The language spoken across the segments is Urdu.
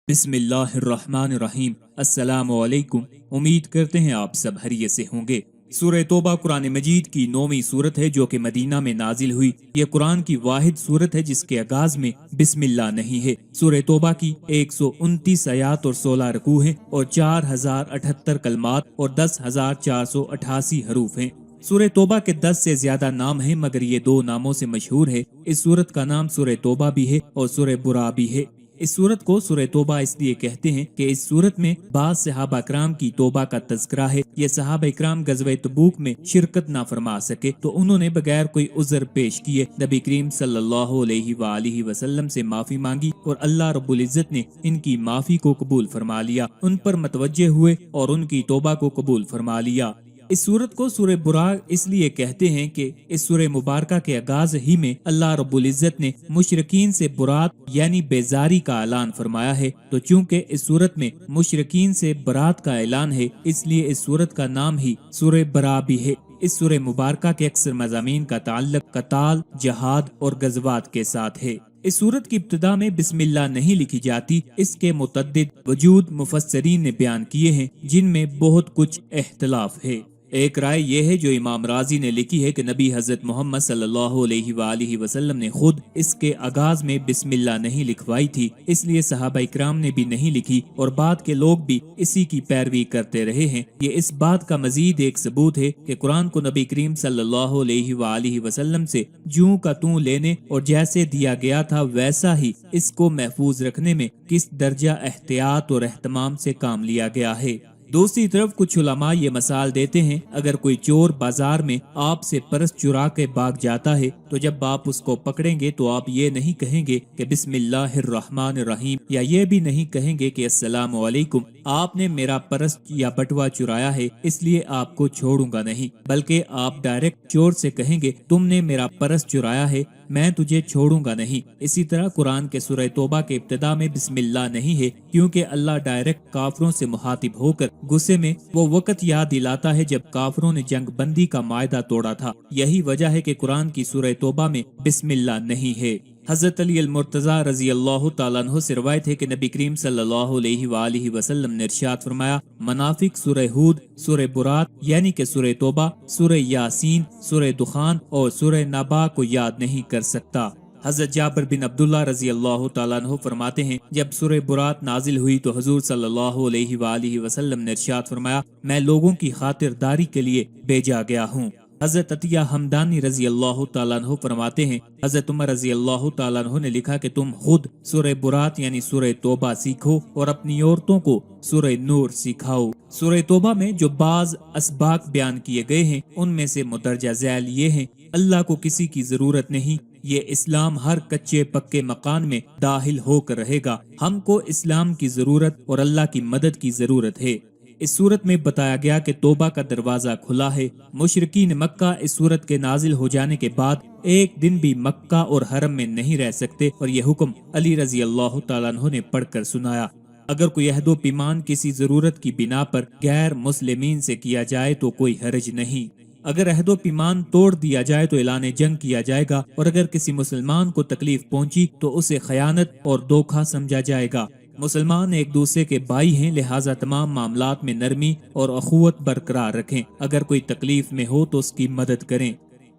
بسم اللہ الرحمن الرحیم۔ السلام علیکم۔ امید کرتے ہیں آپ سب خیریت سے ہوں گے۔ سورہ توبہ قرآن مجید کی 9ویں سورت ہے جو کہ مدینہ میں نازل ہوئی۔ یہ قرآن کی واحد سورت ہے جس کے آغاز میں بسم اللہ نہیں ہے۔ سورہ توبہ کی 129 آیات اور 16 رکوع ہیں اور 4078 کلمات اور 10,488 حروف ہیں۔ سورہ توبہ کے 10 سے زیادہ نام ہیں مگر یہ دو ناموں سے مشہور ہے۔ اس سورت کا نام سورہ توبہ بھی ہے اور سورہ برا بھی ہے۔ اس سورت کو سورہ توبہ اس لیے کہتے ہیں کہ اس سورت میں بعض صحابہ کرام کی توبہ کا تذکرہ ہے۔ یہ صحابہ کرام غزوہ تبوک میں شرکت نہ فرما سکے تو انہوں نے بغیر کوئی عذر پیش کیے نبی کریم صلی اللہ علیہ وآلہ وسلم سے معافی مانگی اور اللہ رب العزت نے ان کی معافی کو قبول فرما لیا، ان پر متوجہ ہوئے اور ان کی توبہ کو قبول فرما لیا۔ اس سورت کو سورہ برا اس لیے کہتے ہیں کہ اس سورہ مبارکہ کے آغاز ہی میں اللہ رب العزت نے مشرکین سے برات یعنی بیزاری کا اعلان فرمایا ہے، تو چونکہ اس سورت میں مشرکین سے برات کا اعلان ہے اس لیے اس سورت کا نام ہی سورہ برا بھی ہے۔ اس سورہ مبارکہ کے اکثر مضامین کا تعلق قتال، جہاد اور غزوات کے ساتھ ہے۔ اس سورت کی ابتدا میں بسم اللہ نہیں لکھی جاتی، اس کے متعدد وجود مفسرین نے بیان کیے ہیں جن میں بہت کچھ اختلاف ہے۔ ایک رائے یہ ہے جو امام رازی نے لکھی ہے کہ نبی حضرت محمد صلی اللہ علیہ وآلہ وسلم نے خود اس کے آغاز میں بسم اللہ نہیں لکھوائی تھی، اس لیے صحابہ اکرام نے بھی نہیں لکھی اور بعد کے لوگ بھی اسی کی پیروی کرتے رہے ہیں۔ یہ اس بات کا مزید ایک ثبوت ہے کہ قرآن کو نبی کریم صلی اللہ علیہ وآلہ وسلم سے جوں کا توں لینے اور جیسے دیا گیا تھا ویسا ہی اس کو محفوظ رکھنے میں کس درجہ احتیاط اور اہتمام سے کام لیا گیا ہے۔ دوسری طرف کچھ علماء یہ مثال دیتے ہیں اگر کوئی چور بازار میں آپ سے پرس چرا کے بھاگ جاتا ہے تو جب آپ اس کو پکڑیں گے تو آپ یہ نہیں کہیں گے کہ بسم اللہ الرحمن الرحیم، یا یہ بھی نہیں کہیں گے کہ السلام علیکم، آپ نے میرا پرس یا بٹوا چرایا ہے اس لیے آپ کو چھوڑوں گا نہیں، بلکہ آپ ڈائریکٹ چور سے کہیں گے تم نے میرا پرس چرایا ہے، میں تجھے چھوڑوں گا نہیں۔ اسی طرح قرآن کے سورہ توبہ کے ابتدا میں بسم اللہ نہیں ہے کیونکہ اللہ ڈائریکٹ کافروں سے مخاطب ہو کر غصے میں وہ وقت یاد دلاتا ہے جب کافروں نے جنگ بندی کا معاہدہ توڑا تھا۔ یہی وجہ ہے کہ قرآن کی سورہ توبہ میں بسم اللہ نہیں ہے۔ حضرت علی المرتضی رضی اللہ تعالیٰ عنہ سے روایت ہے کہ نبی کریم صلی اللہ علیہ وآلہ وسلم نے ارشاد فرمایا، منافق سورہ ہود، سورہ برات یعنی کہ سورہ توبہ، سورہ یاسین، سورہ دخان اور سورہ نبا کو یاد نہیں کر سکتا۔ حضرت جابر بن عبداللہ رضی اللہ تعالیٰ عنہ فرماتے ہیں جب سورہ برات نازل ہوئی تو حضور صلی اللہ علیہ وآلہ وسلم نے ارشاد فرمایا، میں لوگوں کی خاطرداری کے لیے بھیجا گیا ہوں۔ حضرت عطیہ حمدانی رضی اللہ تعالیٰ عنہ فرماتے ہیں حضرت عمر رضی اللہ تعالیٰ عنہ نے لکھا کہ تم خود سورہ برات یعنی سورہ توبہ سیکھو اور اپنی عورتوں کو سورہ نور سکھاؤ۔ سورہ توبہ میں جو بعض اسباق بیان کیے گئے ہیں ان میں سے مدرجہ ذیل یہ ہیں، اللہ کو کسی کی ضرورت نہیں، یہ اسلام ہر کچے پکے مکان میں داخل ہو کر رہے گا، ہم کو اسلام کی ضرورت اور اللہ کی مدد کی ضرورت ہے۔ اس صورت میں بتایا گیا کہ توبہ کا دروازہ کھلا ہے۔ مشرکین مکہ اس صورت کے نازل ہو جانے کے بعد ایک دن بھی مکہ اور حرم میں نہیں رہ سکتے اور یہ حکم علی رضی اللہ تعالیٰ عنہ نے پڑھ کر سنایا۔ اگر کوئی عہد و پیمان کسی ضرورت کی بنا پر غیر مسلمین سے کیا جائے تو کوئی حرج نہیں۔ اگر عہد و پیمان توڑ دیا جائے تو اعلان جنگ کیا جائے گا اور اگر کسی مسلمان کو تکلیف پہنچی تو اسے خیانت اور دھوکہ سمجھا جائے گا۔ مسلمان ایک دوسرے کے بھائی ہیں لہٰذا تمام معاملات میں نرمی اور اخوت برقرار رکھیں، اگر کوئی تکلیف میں ہو تو اس کی مدد کریں۔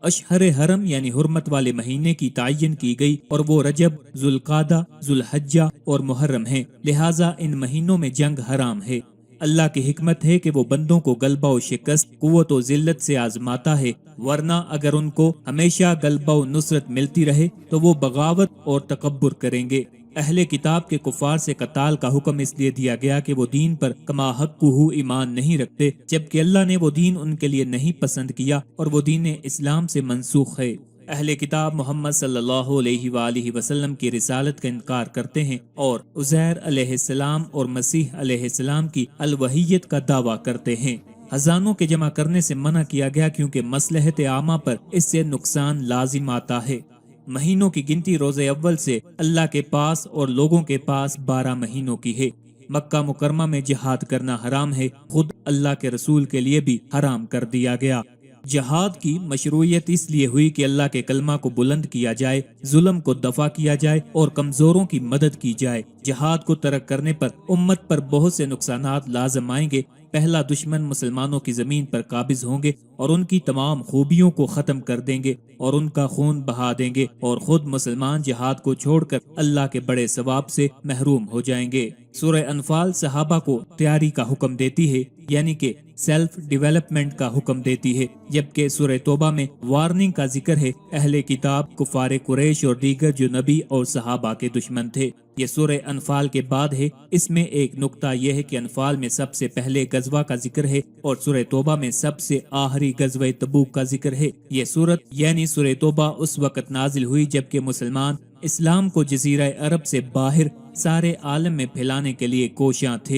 اشہر حرم یعنی حرمت والے مہینے کی تعین کی گئی اور وہ رجب، ذوالقعدہ، ذوالحجہ اور محرم ہیں، لہٰذا ان مہینوں میں جنگ حرام ہے۔ اللہ کی حکمت ہے کہ وہ بندوں کو غلبہ و شکست، قوت و ذلت سے آزماتا ہے، ورنہ اگر ان کو ہمیشہ غلبہ و نصرت ملتی رہے تو وہ بغاوت اور تکبر کریں گے۔ اہل کتاب کے کفار سے قتال کا حکم اس لیے دیا گیا کہ وہ دین پر کما حقہ ایمان نہیں رکھتے، جبکہ اللہ نے وہ دین ان کے لیے نہیں پسند کیا اور وہ دین اسلام سے منسوخ ہے۔ اہل کتاب محمد صلی اللہ علیہ وآلہ وسلم کی رسالت کا انکار کرتے ہیں اور عزیر علیہ السلام اور مسیح علیہ السلام کی الوہیت کا دعویٰ کرتے ہیں۔ خزانوں کے جمع کرنے سے منع کیا گیا کیونکہ مصلحت عامہ پر اس سے نقصان لازم آتا ہے۔ مہینوں کی گنتی روز اول سے اللہ کے پاس اور لوگوں کے پاس 12 مہینوں کی ہے۔ مکہ مکرمہ میں جہاد کرنا حرام ہے، خود اللہ کے رسول کے لیے بھی حرام کر دیا گیا۔ جہاد کی مشروعیت اس لیے ہوئی کہ اللہ کے کلمہ کو بلند کیا جائے، ظلم کو دفع کیا جائے اور کمزوروں کی مدد کی جائے۔ جہاد کو ترک کرنے پر امت پر بہت سے نقصانات لازم آئیں گے۔ پہلا، دشمن مسلمانوں کی زمین پر قابض ہوں گے اور ان کی تمام خوبیوں کو ختم کر دیں گے اور ان کا خون بہا دیں گے، اور خود مسلمان جہاد کو چھوڑ کر اللہ کے بڑے ثواب سے محروم ہو جائیں گے۔ سورہ انفال صحابہ کو تیاری کا حکم دیتی ہے، یعنی کہ سیلف ڈیولپمنٹ کا حکم دیتی ہے، جبکہ سورہ توبہ میں وارننگ کا ذکر ہے اہل کتاب، کفار قریش اور دیگر جو نبی اور صحابہ کے دشمن تھے۔ یہ سورہ انفال کے بعد ہے۔ اس میں ایک نقطہ یہ ہے کہ انفال میں سب سے پہلے غزوہ کا ذکر ہے اور سورہ توبہ میں سب سے آخری غزوہ تبوک کا ذکر ہے۔ یہ سورت یعنی سورہ توبہ اس وقت نازل ہوئی جبکہ مسلمان اسلام کو جزیرہ عرب سے باہر سارے عالم میں پھیلانے کے لیے کوشاں تھے۔